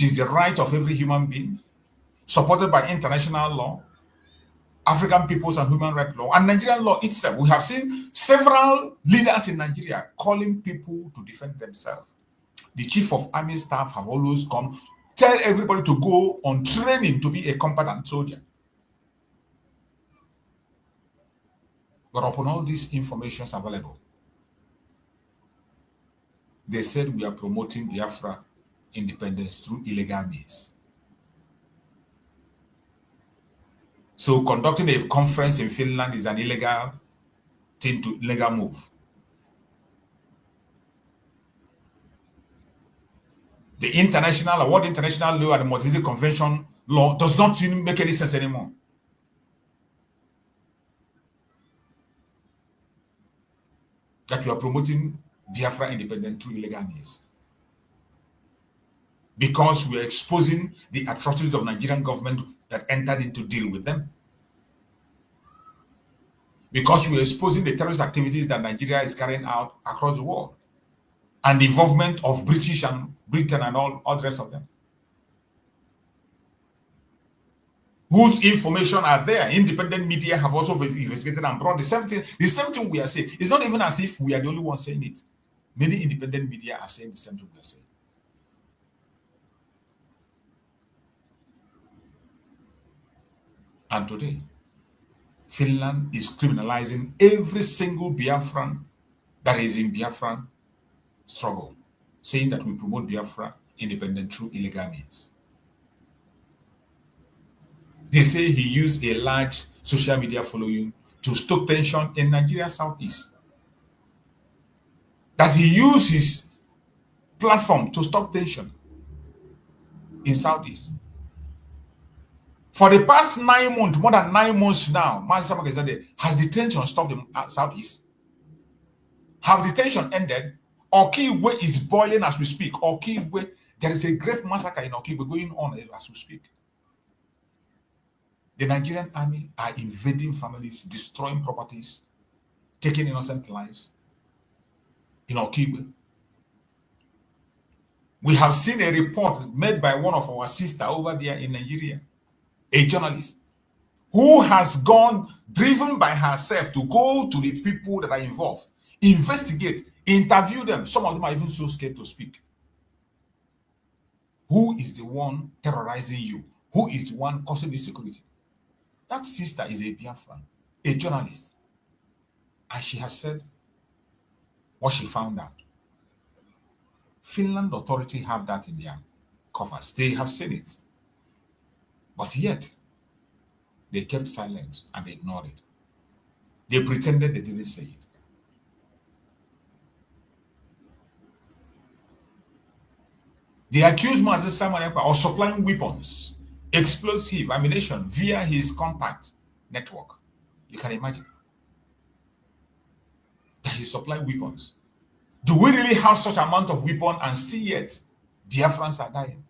is the right of every human being, supported by international law, African peoples and human rights law, and Nigerian law itself. We have seen several leaders in Nigeria calling people to defend themselves. The chief of army staff have always come, tell everybody to go on training to be a competent soldier. But upon all these informations available, they said we are promoting Biafra independence through illegal means. So conducting a conference in Finland is an illegal thing, to legal move. The international or what international law and the Montevideo Convention law does not even make any sense anymore. That you are promoting Biafra independence through illegal means. Because we are exposing the atrocities of Nigerian government that entered into deal with them. Because we are exposing the terrorist activities that Nigeria is carrying out across the world. And the involvement of British and Britain and all the rest of them. Whose information are there? Independent media have also investigated and brought the same thing. The same thing we are saying. It's not even as if we are the only ones saying it. Many independent media are saying the same thing we are saying. And today, Finland is criminalizing every single Biafran that is in Biafran struggle, saying that we promote Biafra independent through illegal means. They say he used a large social media following to stoke tension in Nigeria Southeast. That he used his platform to stoke tension in Southeast. For the past 9 months, more than 9 months now, has the tension stopped in Southeast? Have the tension ended? Okigwe is boiling as we speak. Okigwe, there is a great massacre in Okigwe going on as we speak. The Nigerian army are invading families, destroying properties, taking innocent lives in Okigwe. We have seen a report made by one of our sisters over there in Nigeria, a journalist, who has gone, driven by herself to go to the people that are involved, investigate, interview them. Some of them are even so scared to speak. Who is the one terrorizing you? Who is the one causing this security? That sister is a Biafran, a journalist. And she has said what she found out. Finland authority have that in their covers. They have said it. But yet, they kept silent and they ignored it. They pretended they didn't say it. They accused Mazi Simon Ekpa of supplying weapons, explosive ammunition via his contact network. You can imagine that he supplied weapons. Do we really have such amount of weapon and see yet Biafrans are dying?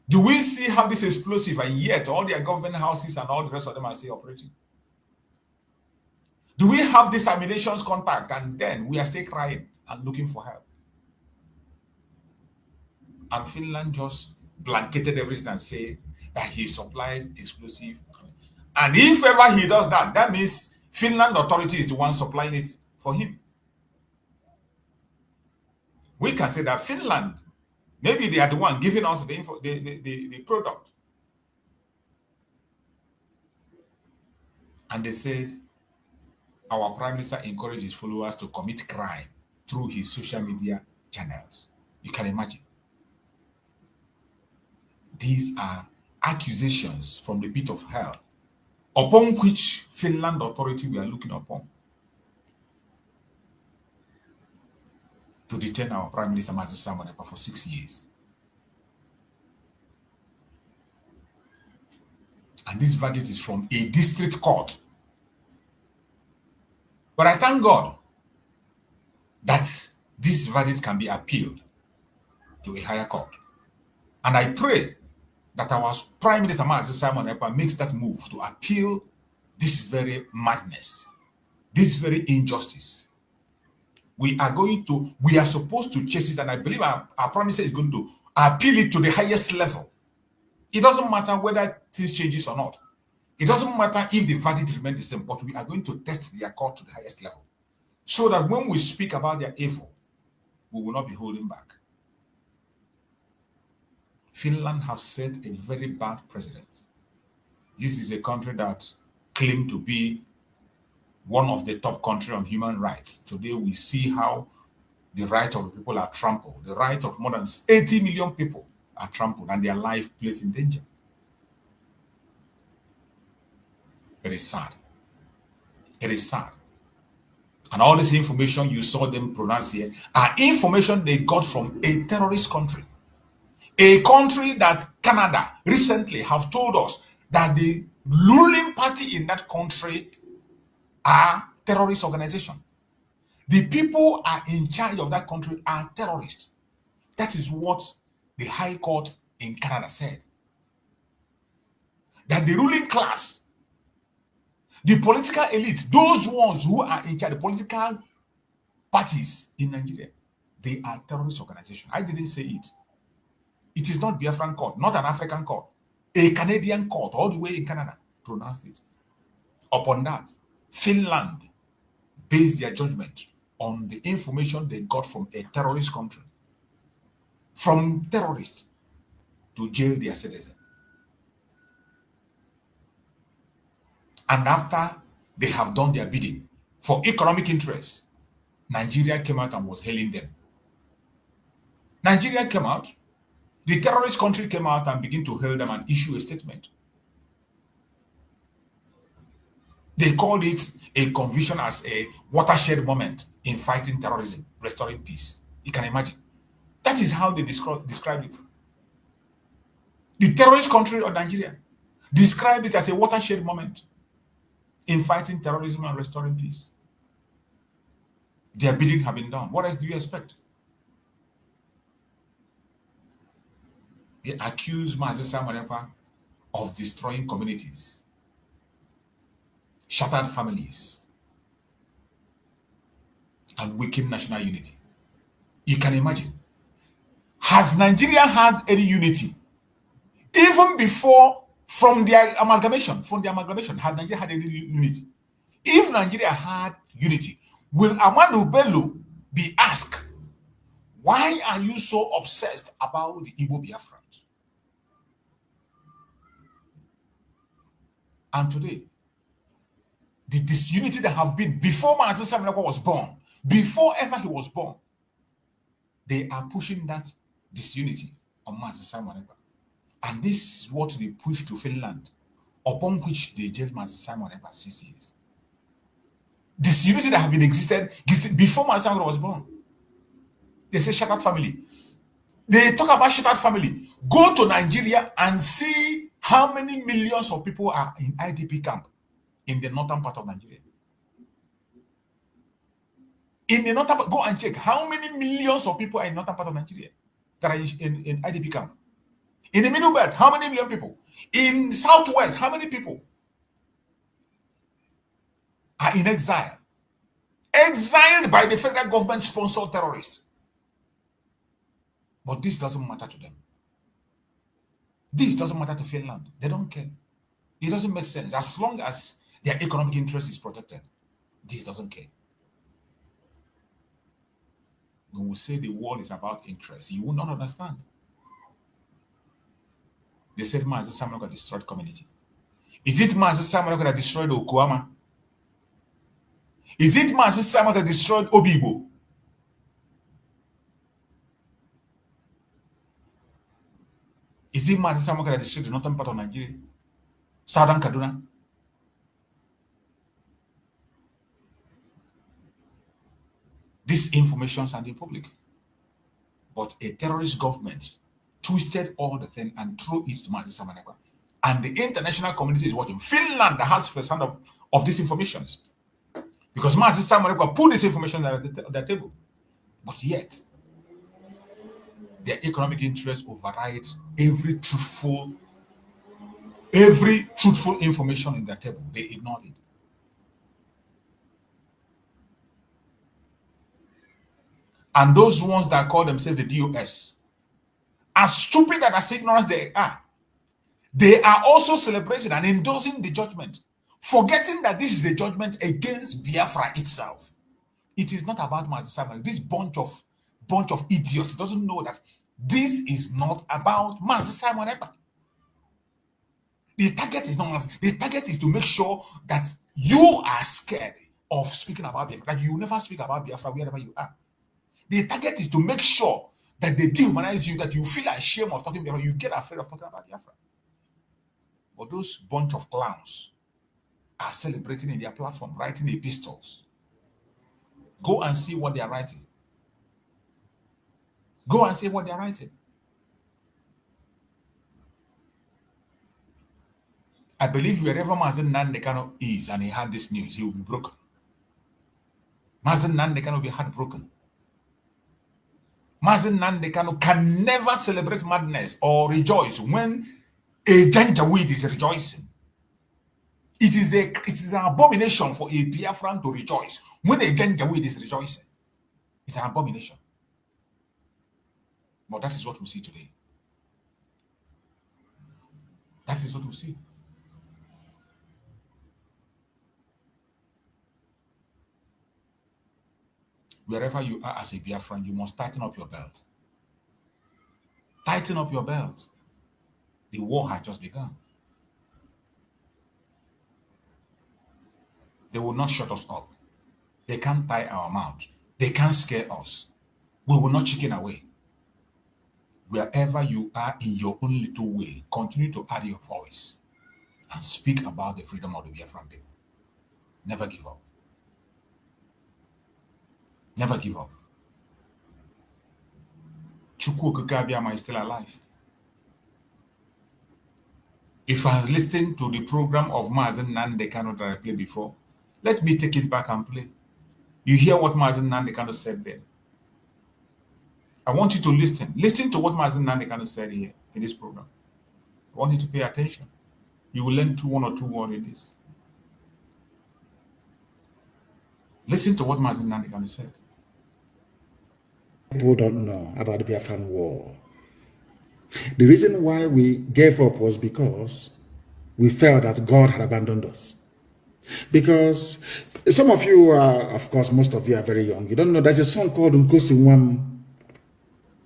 Do we see how this explosive and yet all their government houses and all the rest of them are still operating? Do we have this ammunition's contact and then we are still crying and looking for help? And Finland just blanketed everything and say that he supplies explosive. And if ever he does that, that means Finland authority is the one supplying it for him. We can say that Finland, maybe they are the one giving us the product. And they said, our Prime Minister encouraged his followers to commit crime through his social media channels. You can imagine. These are accusations from the pit of hell upon which Finland authority we are looking upon to detain our Prime Minister Mazi Simon Ekpa for 6 years. And this verdict is from a district court. But I thank God that this verdict can be appealed to a higher court. And I pray that our Prime Minister Mazi Simon Ekpa makes that move to appeal this very madness, this very injustice. We are supposed to chase it, and I believe our Prime Minister is going to appeal it to the highest level. It doesn't matter whether things changes or not. It doesn't matter if the verdict remains the same, but we are going to test their court to the highest level. So that when we speak about their evil, we will not be holding back. Finland have set a very bad precedent. This is a country that claimed to be one of the top countries on human rights. Today we see how the rights of the people are trampled. The rights of more than 80 million people are trampled and their life placed in danger. It is sad. It is sad. And all this information you saw them pronounce here are information they got from a terrorist country. A country that Canada recently have told us that the ruling party in that country are terrorist organization. The people are in charge of that country are terrorists. That is what the High Court in Canada said. That the ruling class, the political elite, those ones who are in charge, the political parties in Nigeria, they are terrorist organization. I didn't say it. It is not Biafran court, not an African court. A Canadian court, all the way in Canada, pronounced it. Upon that, Finland based their judgment on the information they got from a terrorist country. From terrorists to jail their citizens. And after they have done their bidding for economic interests, Nigeria came out and was hailing them. Nigeria came out, the terrorist country came out and began to hail them and issue a statement. They called it a conviction as a watershed moment in fighting terrorism, restoring peace. You can imagine. That is how they described it. The terrorist country of Nigeria described it as a watershed moment in fighting terrorism and restoring peace. Their bidding have been done. What else do you expect? They accuse Mazi Samarepa of destroying communities, shattered families, and weakened national unity. You can imagine. Has Nigeria had any unity? Even before, from the amalgamation, had Nigeria had any unity? If Nigeria had unity, will Amadu Bello be asked, why are you so obsessed about the Igbo Biafrans? And today, the disunity that have been before Mazi Samarepa was born, before ever he was born, they are pushing that disunity on Mazi Samarepa. And this is what they push to Finland, upon which they jailed Mazi Samarepa 6 years. Disunity that have been existed before Mazi Samarepa was born. They say shattered family. They talk about shattered family. Go to Nigeria and see how many millions of people are in IDP camp in the northern part of Nigeria. In the northern part, go and check how many millions of people are in the northern part of Nigeria that are in IDP camp. In the middle belt, how many million people? In southwest, how many people are in exile? Exiled by the federal government-sponsored terrorists. But this doesn't matter to them. This doesn't matter to Finland. They don't care. It doesn't make sense. As long as their economic interest is protected, this doesn't care. When we say the world is about interest, you will not understand. They said Mazi Samarepa destroyed community. Is it Mazi Samarepa that destroyed Okuama? Is it Mazi Samarepa that destroyed Obibo? Is it Mazi Samarepa that destroyed the northern part of Nigeria? Southern Kaduna? These informations are in public. But a terrorist government twisted all the thing and threw it to Mazi Samarepa. And the international community is watching. Finland has first hand of these informations. Because Mazi Samarepa put this information at the table. But yet, their economic interests override every truthful information in their table. They ignored it. And those ones that call themselves the DOS As stupid and as ignorant they are also celebrating and endorsing the judgment, forgetting that this is a judgment against Biafra itself. It is not about Mazi Simon. This bunch of idiots doesn't know that this is not about Mazi Simon Ekpa. The target is not. The target is to make sure that you are scared of speaking about Biafra, that you never speak about Biafra wherever you are. The target is to make sure that they dehumanize you, that you feel ashamed of talking Biafra, you get afraid of talking about Biafra. But those bunch of clowns are celebrating in their platform, writing epistles. Go and see what they are writing. Go and see what they are writing. I believe wherever Mazen Nandekano is and he had this news, he will be broken. Mazen Nandekano will be heartbroken. Mazen Nandekano can never celebrate madness or rejoice when a Janjaweed is rejoicing. It is an abomination for a Biafran to rejoice when a Janjaweed is rejoicing. It's an abomination. But that is what we see today. That is what we see. Wherever you are as a Biafran, you must tighten up your belt. Tighten up your belt. The war has just begun. They will not shut us up. They can't tie our mouth. They can't scare us. We will not chicken away. Wherever you are in your own little way, continue to add your voice and speak about the freedom of the Biafran people. Never give up. Never give up. Chukwu Okike Abiama is still alive. If I listened to the program of Mazen Nandekano that I played before, let me take it back and play. You hear what Mazen Nandekano said there. I want you to listen. Listen to what Mazen Nandekano said here in this program. I want you to pay attention. You will learn one or two words in this. Listen to what Mazen Nandekano said. People don't know about the Biafran war. The reason why we gave up was because we felt that God had abandoned us. Because some of you are, of course, most of you are very young. You don't know there's a song called Nkosi Nwam.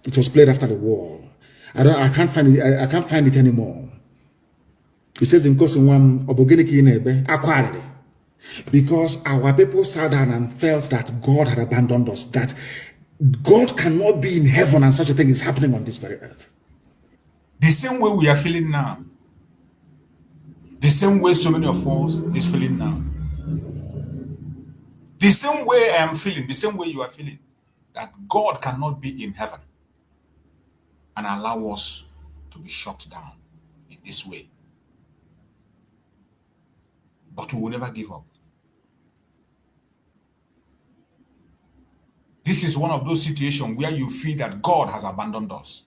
It was played after the war. I can't find it. I can't find it anymore. It says Nkosi Nwam Obogeniki Inebe Akwari. Because our people sat down and felt that God had abandoned us, that God cannot be in heaven and such a thing is happening on this very earth. The same way we are feeling now. The same way so many of us is feeling now. The same way I am feeling, the same way you are feeling, that God cannot be in heaven and allow us to be shut down in this way. But we will never give up. This is one of those situations where you feel that God has abandoned us.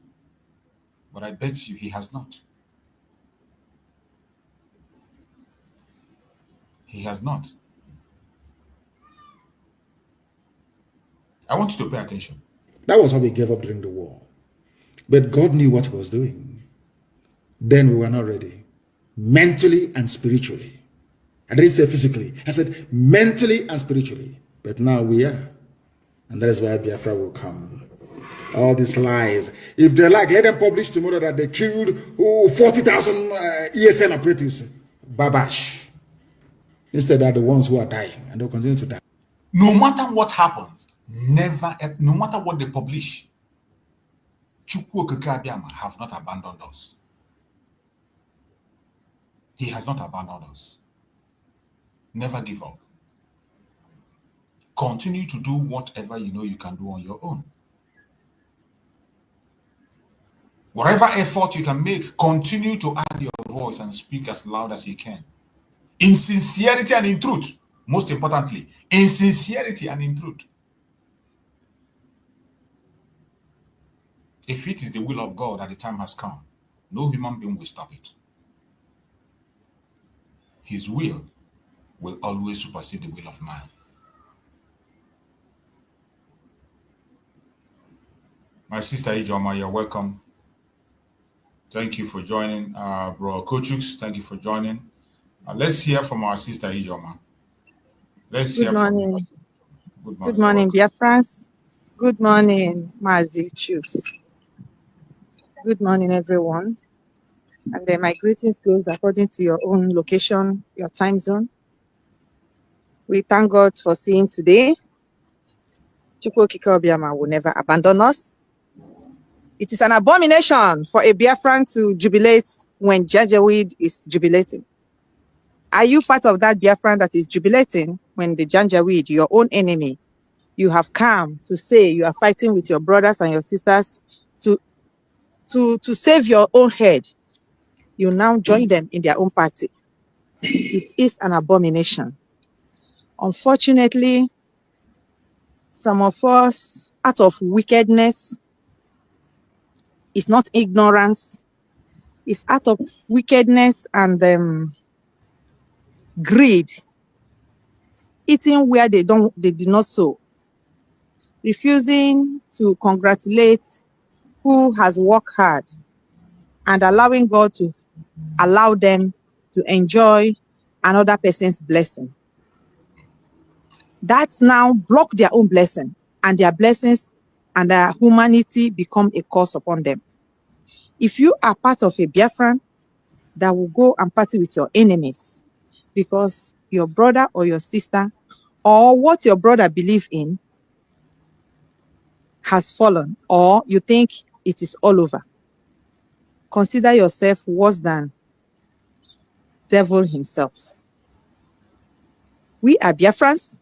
But I bet you he has not. He has not. I want you to pay attention. That was how we gave up during the war. But God knew what he was doing. Then we were not ready. Mentally and spiritually. I didn't say physically. I said mentally and spiritually. But now we are. And that is why Biafra will come. All these lies. If they like, let them publish tomorrow that they killed 40,000 ESN operatives. Babash. Instead, they're the ones who are dying. And they'll continue to die. No matter what happens, no matter what they publish, Chukwu Okike Abiama have not abandoned us. He has not abandoned us. Never give up. Continue to do whatever you know you can do on your own. Whatever effort you can make, continue to add your voice and speak as loud as you can. In sincerity and in truth. Most importantly, in sincerity and in truth. If it is the will of God that the time has come, no human being will stop it. His will always supersede the will of man. My sister Ijoma, you're welcome. Thank you for joining, bro Kochux. Thank you for joining. Let's hear from our sister Ijoma. Let's Good hear from you. morning. Good morning. Good morning, Biafrans. Good morning, Mazi Chooks. Good morning, everyone. And then my greetings goes according to your own location, your time zone. We thank God for seeing today. Chukwu Okike Obiama will never abandon us. It is an abomination for a Biafran to jubilate when Janjaweed is jubilating. Are you part of that Biafran that is jubilating when the Janjaweed, your own enemy, you have come to say you are fighting with your brothers and your sisters to save your own head? You now join them in their own party. It is an abomination. Unfortunately, some of us, out of wickedness, it's not ignorance, it's out of wickedness and greed, eating where they did not sow, refusing to congratulate who has worked hard, and allowing God to allow them to enjoy another person's blessing. That's now block their own blessing, and their blessings and their humanity become a curse upon them. If you are part of a Biafran that will go and party with your enemies because your brother or your sister or what your brother believes in has fallen, or you think it is all over, consider yourself worse than devil himself. We are Biafrans.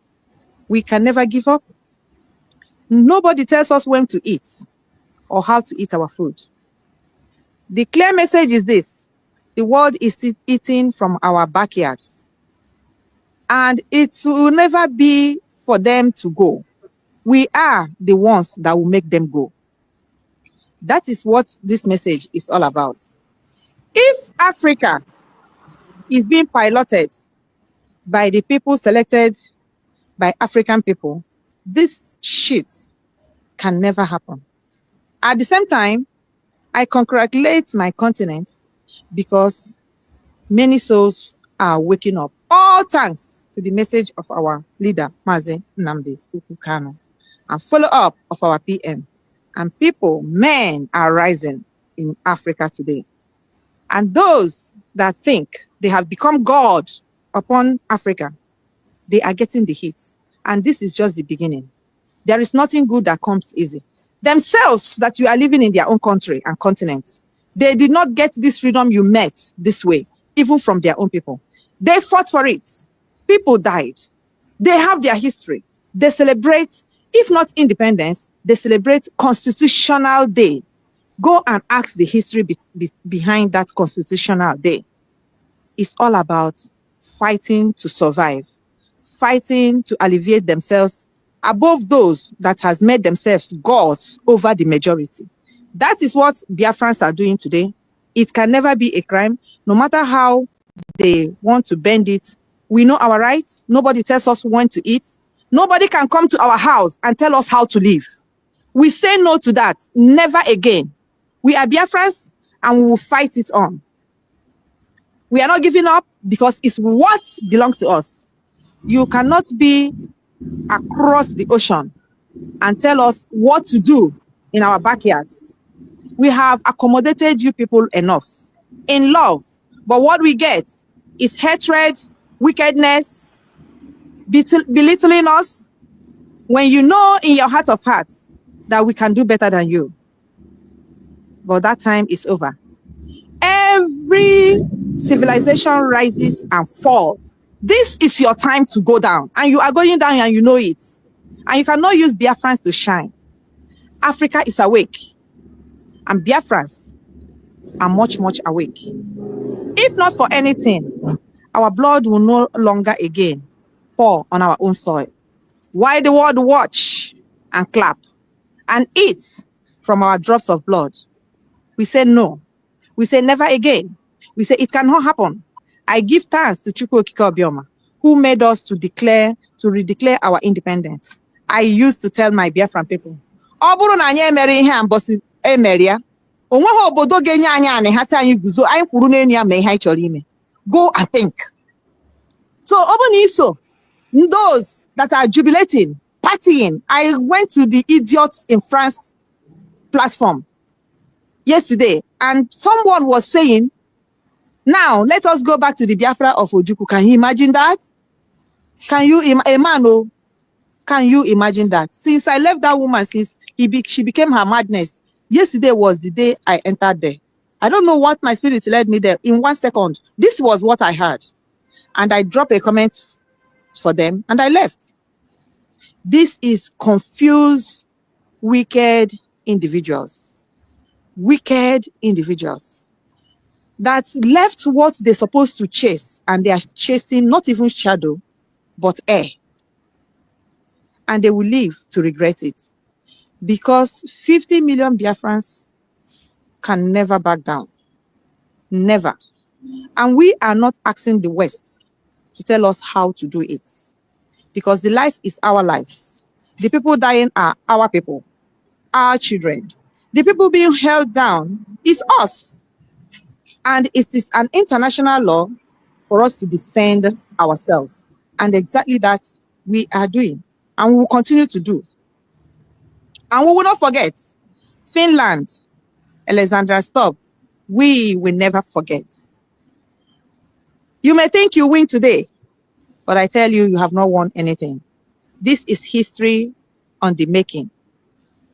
We can never give up. Nobody tells us when to eat or how to eat our food. The clear message is this: the world is eating from our backyards, and it will never be for them to go. We are the ones that will make them go. That is what this message is all about. If Africa is being piloted by the people selected by African people, this shit can never happen. At the same time, I congratulate my continent because many souls are waking up. All thanks to the message of our leader, Mazi Nnamdi Kanu, and follow up of our PM. And people, men are rising in Africa today. And those that think they have become God upon Africa, they are getting the hits. And this is just the beginning. There is nothing good that comes easy. Themselves that you are living in their own country and continent, they did not get this freedom you met this way, even from their own people. They fought for it. People died. They have their history. They celebrate, if not independence, they celebrate Constitutional Day. Go and ask the history behind that Constitutional Day. It's all about fighting to survive, fighting to alleviate themselves above those that has made themselves gods over the majority. That is what Biafrans are doing today. It can never be a crime, no matter how they want to bend it. We know our rights. Nobody tells us when to eat. Nobody can come to our house and tell us how to live. We say no to that. Never again. We are Biafrans and we will fight it on. We are not giving up because it's what belongs to us. You cannot be across the ocean and tell us what to do in our backyards. We have accommodated you people enough in love, but what we get is hatred, wickedness, belittling us, when you know in your heart of hearts that we can do better than you. But that time is over. Every civilization rises and falls. This is your time to go down, and you are going down and you know it. And you cannot use Biafrans to shine. Africa is awake, and Biafrans are much, much awake. If not for anything, our blood will no longer again pour on our own soil. Why the world watch and clap and eat from our drops of blood? We say no. We say never again. We say it cannot happen. I give thanks to Chukwu Okike Obiama, who made us to redeclare our independence. I used to tell my Biafran people, ọ bụrụ na anyị emere ihe a mbọsị emere ya, Go and think. So, those that are jubilating, partying, I went to the Idiots in France platform yesterday, and someone was saying, now let us go back to the Biafra of Ojukwu. Can you imagine that? Can you, can you imagine that? Since I left that woman, since she became her madness, yesterday was the day I entered there. I don't know what my spirit led me there. In 1 second, this was what I heard. And I dropped a comment for them and I left. This is confused, wicked individuals. Wicked individuals that left what they're supposed to chase, and they are chasing not even shadow, but air. And they will live to regret it, because 50 million Biafrans can never back down. Never. And we are not asking the West to tell us how to do it, because the life is our lives. The people dying are our people, our children. The people being held down is us. And it is an international law for us to defend ourselves. And exactly that we are doing, and we will continue to do. And we will not forget Finland, Alexandra, stop. We will never forget. You may think you win today, but I tell you, you have not won anything. This is history on the making.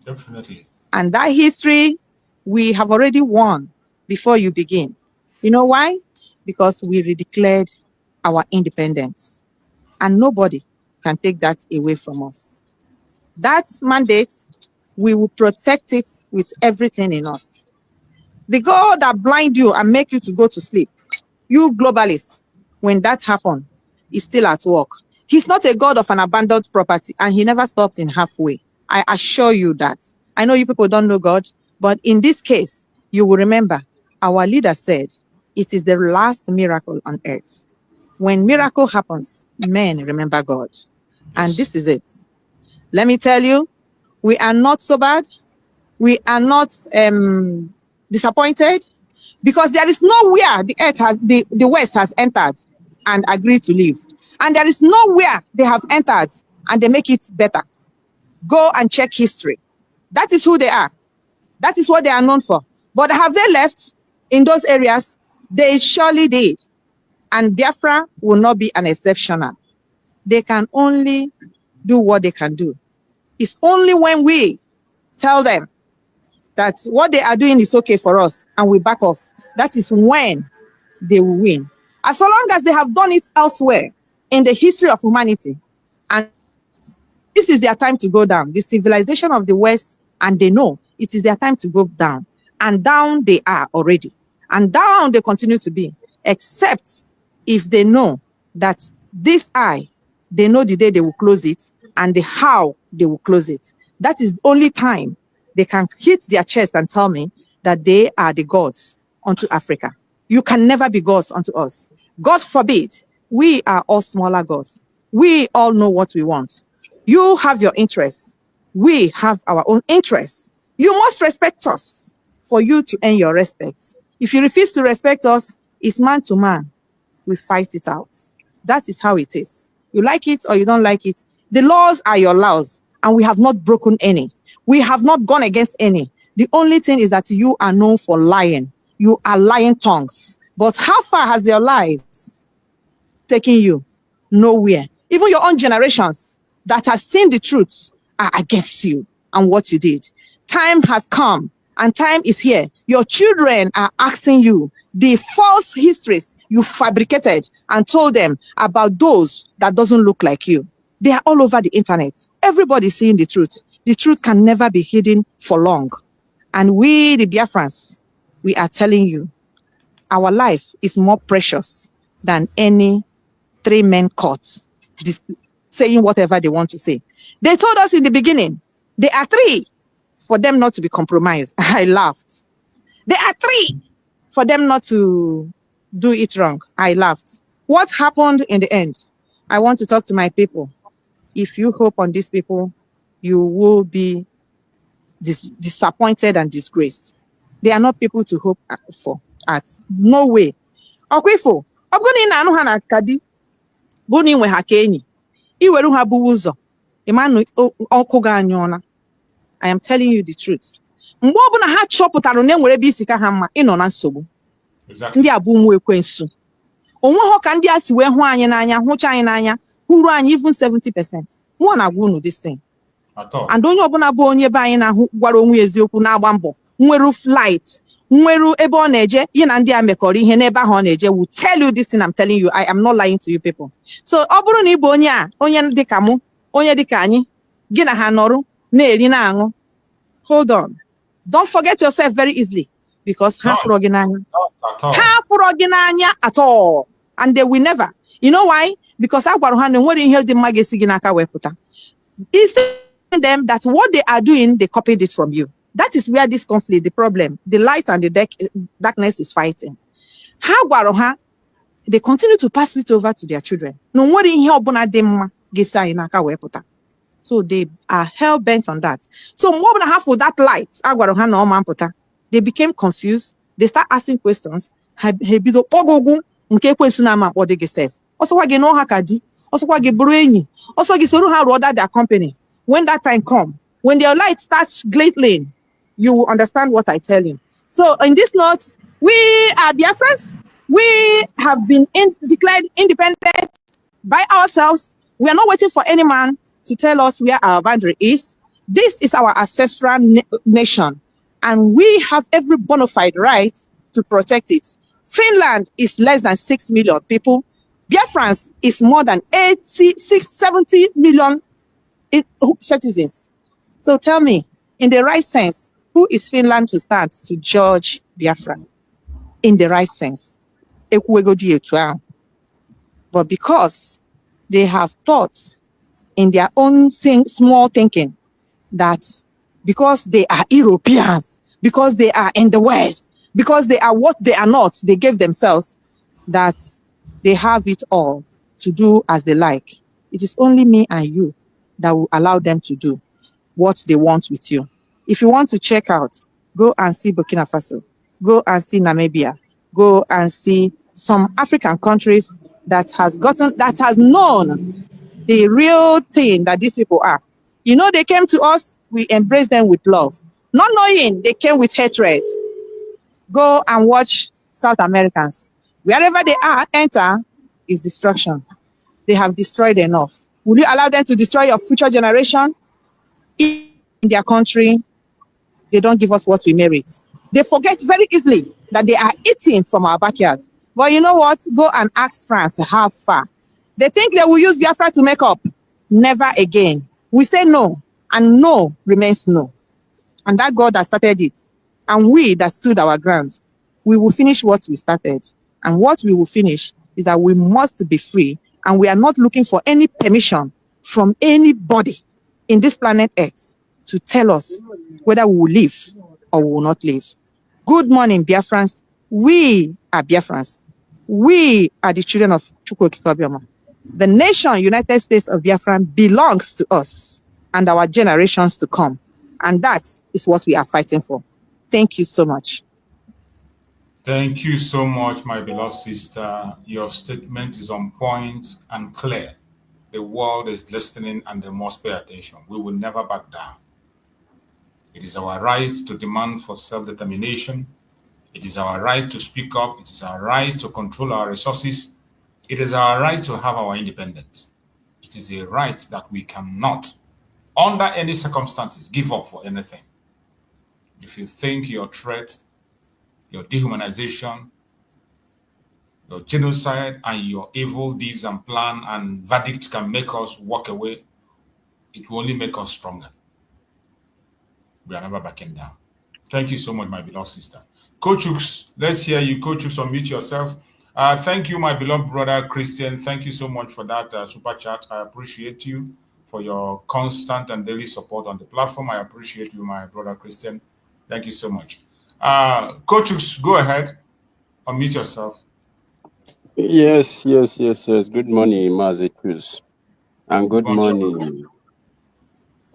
Definitely. And that history, we have already won before you begin. You know why? Because we redeclared our independence. And nobody can take that away from us. That mandate, we will protect it with everything in us. The God that blind you and make you to go to sleep, you globalists, when that happened, is still at work. He's not a God of an abandoned property, and he never stopped in halfway. I assure you that. I know you people don't know God, but in this case, you will remember our leader said, it is the last miracle on earth. When miracle happens, men remember God. Yes. And this is it. Let me tell you, we are not so bad. We are not disappointed, because there is nowhere the earth has, the West has entered and agreed to live. And there is nowhere they have entered and they make it better. Go and check history. That is who they are. That is what they are known for. But have they left in those areas? They surely did. And Biafra will not be an exception. They can only do what they can do. It's only when we tell them that what they are doing is okay for us and we back off, that is when they will win. As long as they have done it elsewhere in the history of humanity, and this is their time to go down, the civilization of the West, and they know it is their time to go down. And down they are already. And down they continue to be, except if they know that this eye, they know the day they will close it and the how they will close it. That is the only time they can hit their chest and tell me that they are the gods unto Africa. You can never be gods unto us. God forbid. We are all smaller gods. We all know what we want. You have your interests. We have our own interests. You must respect us for you to earn your respect. If you refuse to respect us, it's man to man. We fight it out. That is how it is. You like it or you don't like it. The laws are your laws, and we have not broken any. We have not gone against any. The only thing is that you are known for lying. You are lying tongues. But how far has your lies taken you? Nowhere. Even your own generations that have seen the truth are against you and what you did. Time has come and time is here. Your children are asking you the false histories you fabricated and told them about those that doesn't look like you. They are all over the internet. Everybody's seeing the truth. The truth can never be hidden for long. And we, the Biafrans, we are telling you, our life is more precious than any three-men court saying whatever they want to say. They told us in the beginning, they are three for them not to be compromised. I laughed. They are three for them not to do it wrong. I laughed. What happened in the end? I want to talk to my people. If you hope on these people, you will be disappointed and disgraced. They are not people to hope for. At no way. Okwifo, obgoni na anu ha na kadi. Boni nwe ha kenyi. Iweru ha bu uzo. Emanu onku ga anyona. I am telling you the truth. Mgbe ọbụla ha chọpụtara na enwere ebe isi ka ha mma ịnọ na nsogbu. Ndị a bụ ụmụ ekwensu. Onwe ha ka ndị a si wee hụ anyị n'anya, hụcha anyị n'anya, hụrụ anyị even 70%. Mụ na-agwa unu this thing. And onye ọbụla bụ onye be anyị na-ahụ gwara onwe eziokwu na-agba mbọ, nweru flight, nweru ebe ọ na-eje, yi na ndị a mekọrọ ihe n'ebe ahụ ọ na-eje, will tell you this thing I'm telling you. I am not lying to you people. So ọ bụrụ na ị bụ onye a, onye dịka mụ, onye dịka anyị, gị na ha nọrụ na-eri na-aṅụ. Hold on. Don't forget yourself very easily because half roginanya at all. And they will never. You know why? Because it's them that what they are doing, they copied it from you. That is where this conflict, the problem, the light and the darkness is fighting. They continue to pass it over to their children. So they are hell bent on that. So more than half of that light, they became confused. They start asking questions. Also, what you know hakadi. Also, what you brainy. Also, you know how to order their company. When that time comes, when their light starts glittering, you will understand what I tell you. So, in this note, we are Biafrans. We have been declared independent by ourselves. We are not waiting for any man to tell us where our boundary is. This is our ancestral nation, and we have every bona fide right to protect it. Finland is less than 6 million people. Biafrans is more than 70 million citizens. So tell me, in the right sense, who is Finland to start to judge Biafra? In the right sense. But because they have thoughts in their own small thinking that because they are Europeans, because they are in the West, because they are what they are not, they gave themselves that they have it all to do as they like. It is only me and you that will allow them to do what they want with you. If you want to check out, go and see Burkina Faso, go and see Namibia, go and see some African countries that has known the real thing that these people are. You know, they came to us, we embrace them with love. Not knowing they came with hatred. Go and watch South Americans. Wherever they are, enter is destruction. They have destroyed enough. Will you allow them to destroy your future generation? In their country, they don't give us what we merit. They forget very easily that they are eating from our backyard. But you know what? Go and ask France how far. They think they will use Biafra to make up. Never again. We say no, and no remains no. And that God that started it, and we that stood our ground, we will finish what we started. And what we will finish is that we must be free, and we are not looking for any permission from anybody in this planet Earth to tell us whether we will live or we will not live. Good morning, Biafrans. We are Biafrans. We are the children of Chukwu Okike. The nation, United States of Biafra, belongs to us and our generations to come. And that is what we are fighting for. Thank you so much. Thank you so much, my beloved sister. Your statement is on point and clear. The world is listening and they must pay attention. We will never back down. It is our right to demand for self-determination. It is our right to speak up. It is our right to control our resources. It is our right to have our independence. It is a right that we cannot, under any circumstances, give up for anything. If you think your threat, your dehumanization, your genocide, and your evil deeds and plan and verdict can make us walk away, it will only make us stronger. We are never backing down. Thank you so much, my beloved sister. Coach Hooks, let's hear you. Coach Hooks, unmute yourself. Thank you, my beloved brother Christian. Thank you so much for that super chat. I appreciate you for your constant and daily support on the platform. I appreciate you, my brother Christian. Thank you so much. Coach Hooks, go ahead. Unmute yourself. Yes. Good morning, Mazekus. And good morning,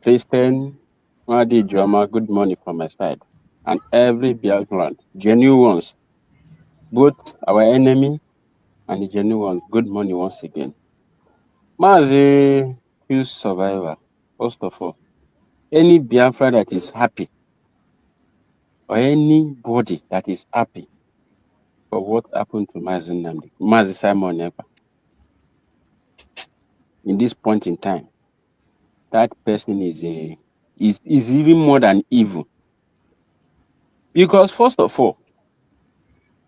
Christian, Madi Drama. Good morning from my side. and every Biafran, genuine ones, both our enemy and the genuine ones. Good morning once again. Mazi, who's survivor? First of all, any Biafra that is happy, or anybody that is happy for what happened to Mazi Simon Ekpa, in this point in time, that person is even more than evil. Because first of all,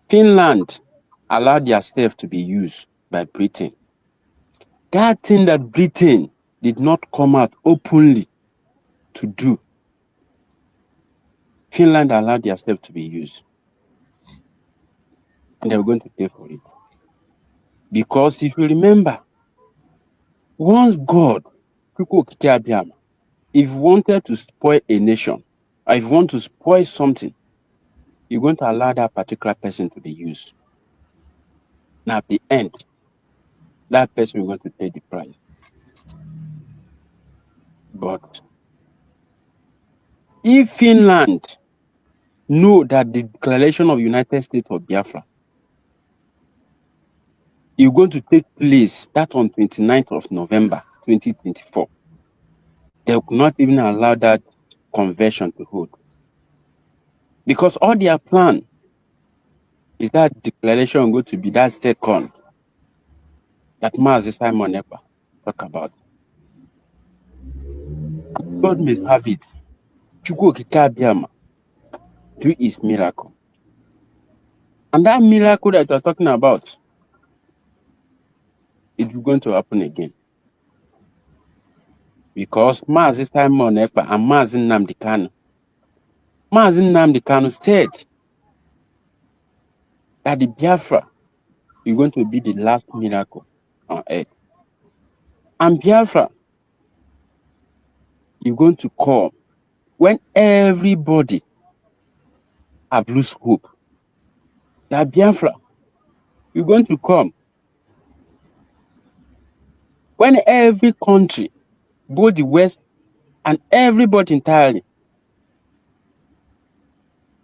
Finland allowed their stuff to be used by Britain. That thing that Britain did not come out openly to do, Finland allowed their stuff to be used. And they were going to pay for it. Because if you remember, once God, if you wanted to spoil a nation, or if you want to spoil something, you're going to allow that particular person to be used. Now, at the end, that person is going to pay the price. But if Finland know that the declaration of United States of Biafra is going to take place that on 29th of November 2024, they will not even allow that convention to hold. Because all their plan is that declaration is going to be that state con that Mazi Simon Ekpa talk about. God must have it. Chukwu Okike Abiama do his miracle. And that miracle that you're talking about, it is going to happen again. Because Mazi Simon Ekpa and Mazi Nnamdi Kanu said that the Biafra is going to be the last miracle on earth. And Biafra is going to come when everybody have lost hope. That Biafra is going to come when every country, both the West and everybody entirely,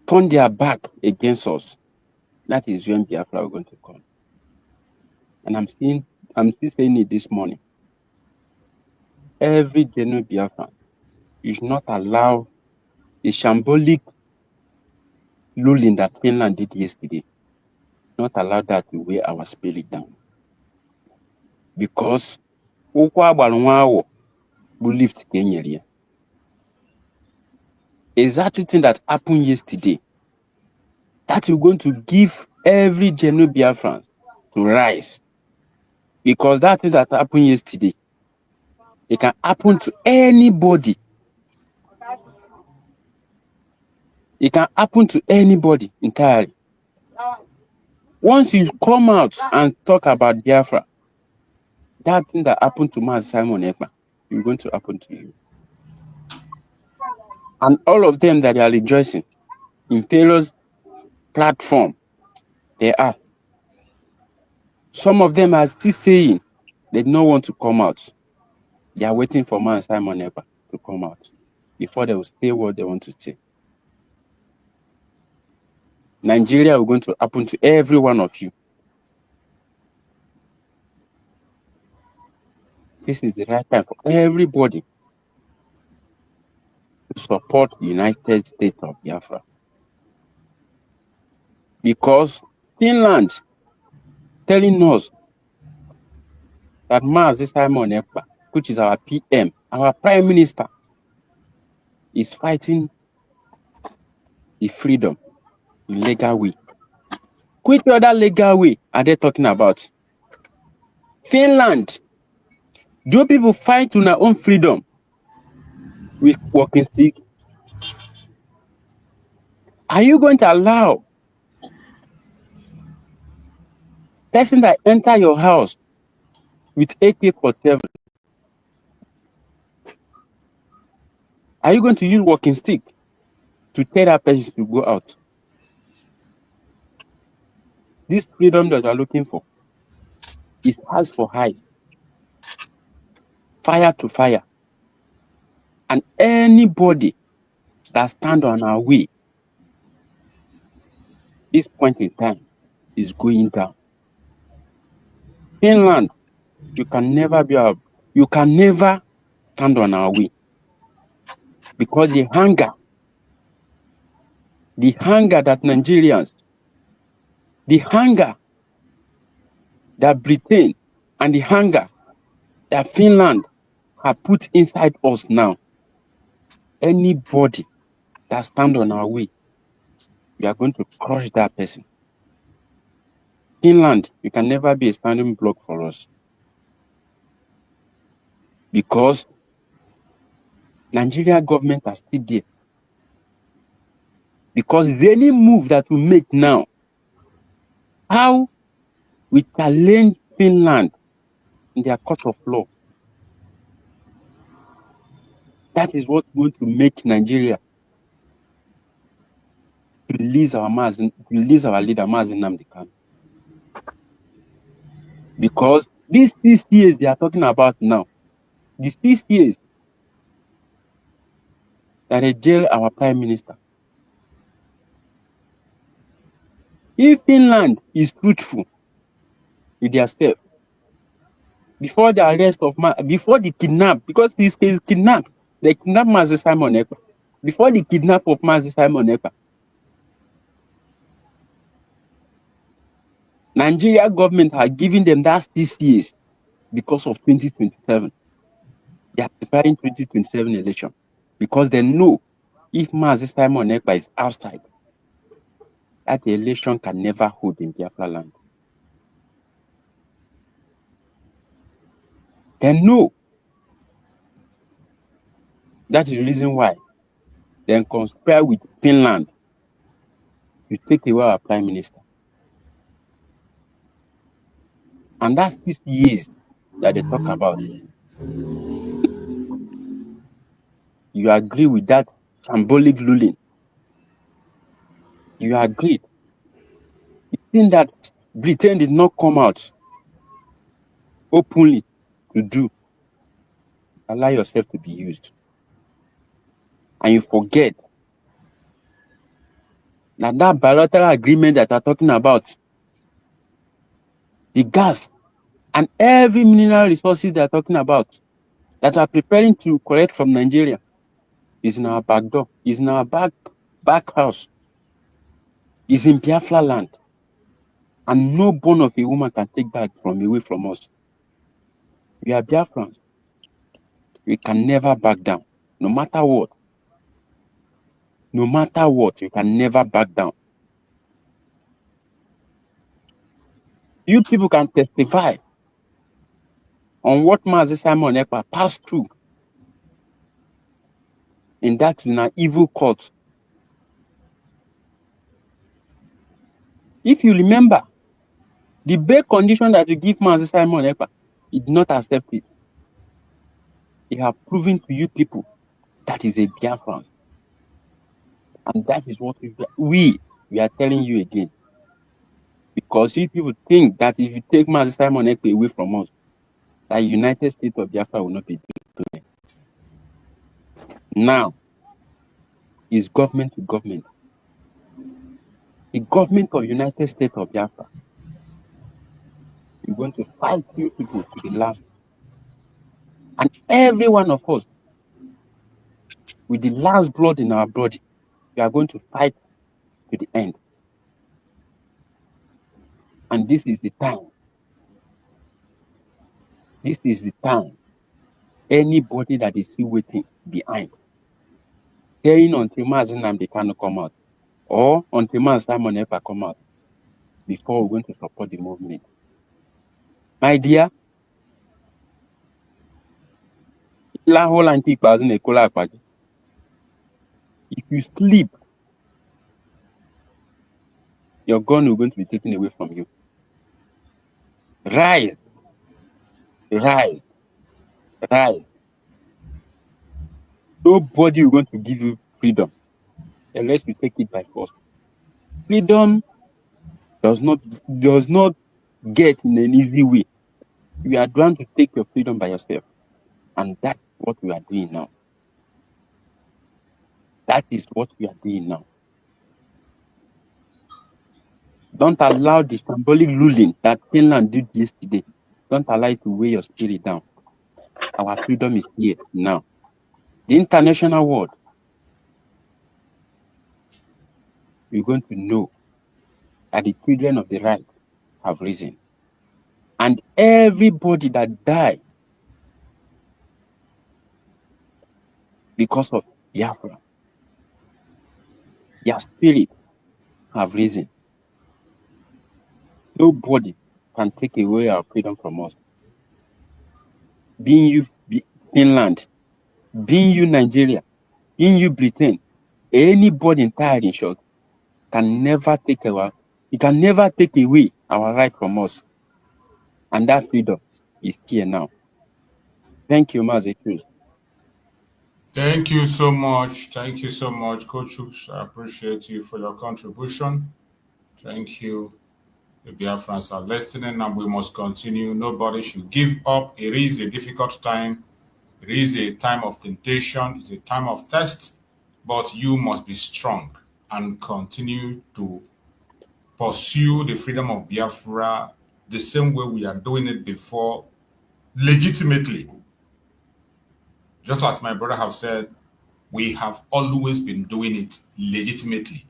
turn their back against us. That is when Biafra is going to come. And I'm still saying it this morning. Every genuine Biafran, you should not allow the shambolic ruling that Finland did yesterday, not allow that to weigh our spirit down. Because exactly thing that happened yesterday, that is going to give every genuine Biafran to rise. Because that thing that happened yesterday, it can happen to anybody. It can happen to anybody entirely. Once you come out and talk about Biafra, that thing that happened to Mazi Simon Ekpa is going to happen to you. And all of them that are rejoicing in Pharaoh's platform, they are. Some of them are still saying they don't want to come out. They are waiting for Mazi Simon Ekpa to come out before they will say what they want to say. Nigeria is going to happen to every one of you. This is the right time for everybody to support the United States of Biafra. Because Finland telling us that Mazi Simon Ekpa, which is our PM, our Prime Minister, is fighting the freedom in legal way. Which other legal way are they talking about? Finland. Do people fight to their own freedom with walking stick? Are you going to allow person that enter your house with AK-47? Are you going to use walking stick to tell that person to go out? This freedom that you are looking for is eyes for eyes, fire to fire. And anybody that stand on our way This point in time is going down. Finland, you can never stand on our way, because the hunger that Nigerians, the hunger that Britain, and the hunger that Finland have put inside us now, anybody that stand on our way, we are going to crush that person. Finland, you can never be a standing block for us, because Nigeria government are still there. Because the any move that we make now, how we challenge Finland in their court of law, that is what's going to make Nigeria release our leader, Mazi Nnamdi Kanu. Because these 6 years they are talking about now, these 6 years that they jail our prime minister. If Finland is truthful with their self, before the arrest of before the kidnap, because this case kidnap, they kidnap Mazi Simon Ekpa. Before the kidnap of Mazi Simon Ekpa, Nigeria government had given them that 6 years because of 2027. They are preparing 2027 election because they know if Mazi Simon Ekpa is outside, that the election can never hold in Biafra land. They know. That's the reason why they conspire with Finland to take away our prime minister. And that's 6 years that they talk about. You agree with that symbolic ruling? You agreed. You think that Britain did not come out openly to do, allow yourself to be used. And you forget that bilateral agreement that are talking about, the gas and every mineral resources they are talking about, that are preparing to collect from Nigeria, is in our back door, is in our back house, is in Biafra land. And no bone of a woman can take back away from us. We are Biafrans. We can never back down, no matter what. No matter what, we can never back down. You people can testify on what Mazi Simon Ekpa passed through in an evil court. If you remember, the bail condition that you give Mazi Simon Ekpa, he did not accept it. He have proven to you people that is a Biafran. And that is what we are telling you again. Because you people think that if you take Mazi Simon Ekpa away from us, that United States of Biafra will not be doing. Now, it's government to government. The government of United States of Biafra is going to fight you people to the last. And every one of us, with the last blood in our body, we are going to fight to the end. And this is the time. This is the time. Anybody that is still waiting behind, staying until Mazi Nnamdi Kanu come out, or until Mazi Simon Ekpa come out, before we're going to support the movement. My dear, if you sleep, your gun is going to be taken away from you. Rise. Rise. Rise. Nobody is going to give you freedom unless you take it by force. Freedom does not get in an easy way. You are trying to take your freedom by yourself. And that's what we are doing now. That is what we are doing now. Don't allow the symbolic ruling that Finland did yesterday. Don't allow it to weigh your spirit down. Our freedom is here now. The international world, we're going to know that the children of the right have risen. And everybody that died because of Biafra, their spirit have risen. Nobody can take away our freedom from us. Being you Finland, being you Nigeria, being you Britain, anybody entirely in short can never take away our right from us. And that freedom is here now. Thank you, Mazetus. Thank you so much. Thank you so much, Coach Hooks. I appreciate you for your contribution. Thank you. The Biafrans are listening and we must continue. Nobody should give up. It is a difficult time. It is a time of temptation. It's a time of test. But you must be strong and continue to pursue the freedom of Biafra the same way we are doing it before, legitimately. Just as my brother have said, we have always been doing it legitimately.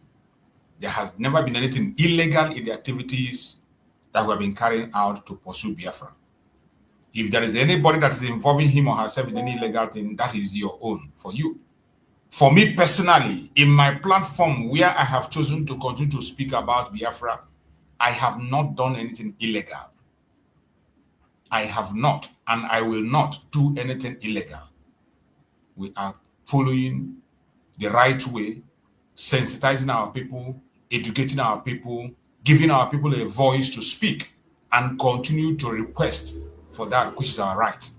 There has never been anything illegal in the activities that we have been carrying out to pursue Biafra. If there is anybody that is involving him or herself in any illegal thing, that is your own for you. For me personally, in my platform where I have chosen to continue to speak about Biafra, I have not done anything illegal. I have not, and I will not do anything illegal. We are following the right way, sensitizing our people, educating our people, giving our people a voice to speak, and continue to request for that which is our right.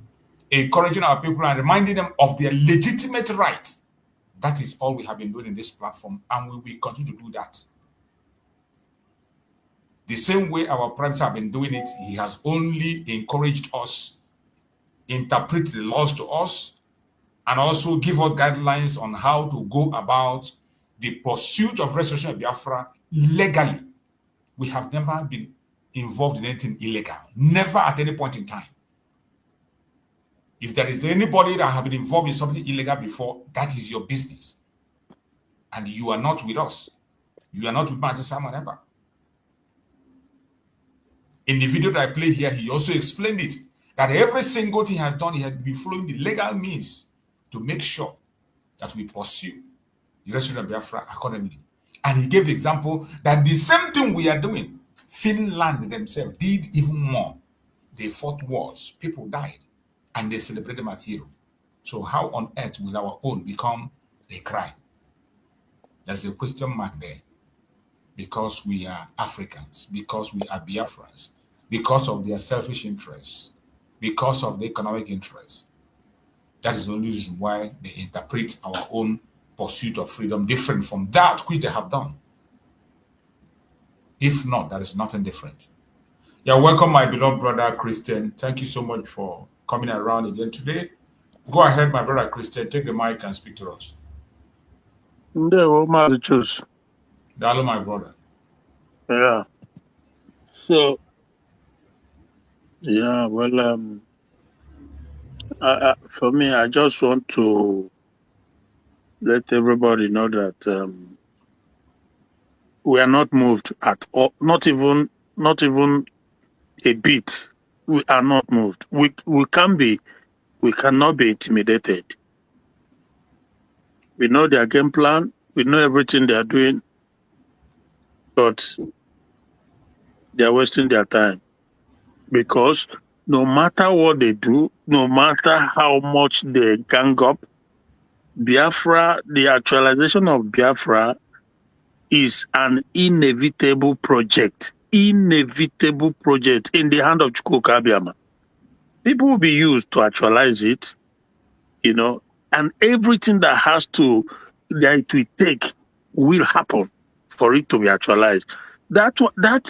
Encouraging our people and reminding them of their legitimate right. That is all we have been doing in this platform, and we will continue to do that. The same way our parents have been doing it, he has only encouraged us, interpret the laws to us, and also give us guidelines on how to go about the pursuit of restoration of Biafra legally. We have never been involved in anything illegal, never at any point in time. If there is anybody that has been involved in something illegal before, that is your business. And you are not with us. You are not with Master Simon ever. In the video that I played here, he also explained it, that every single thing he has done, he has been following the legal means to make sure that we pursue the restoration of Biafra accordingly. And he gave the example that the same thing we are doing, Finland themselves did even more. They fought wars, people died, and they celebrate them as heroes. So how on earth will our own become a crime? There is a question mark there. Because we are Africans, because we are Biafrans, because of their selfish interests, because of the economic interests. That is the only reason why they interpret our own pursuit of freedom different from that which they have done. If not, there is nothing different. Yeah, welcome, my beloved brother Christian. Thank you so much for coming around again today. Go ahead, my brother Christian. Take the mic and speak to us. Hello, my brother. Yeah. So, yeah, well, for me, I just want to let everybody know that we are not moved at all. Not even a bit. We are not moved. We cannot be intimidated. We know their game plan. We know everything they are doing, but they are wasting their time. Because no matter what they do, no matter how much they gang up, Biafra, the actualization of Biafra is an inevitable project in the hand of Chukwuka Abiyama. People will be used to actualize it, and everything that it will take will happen for it to be actualized. That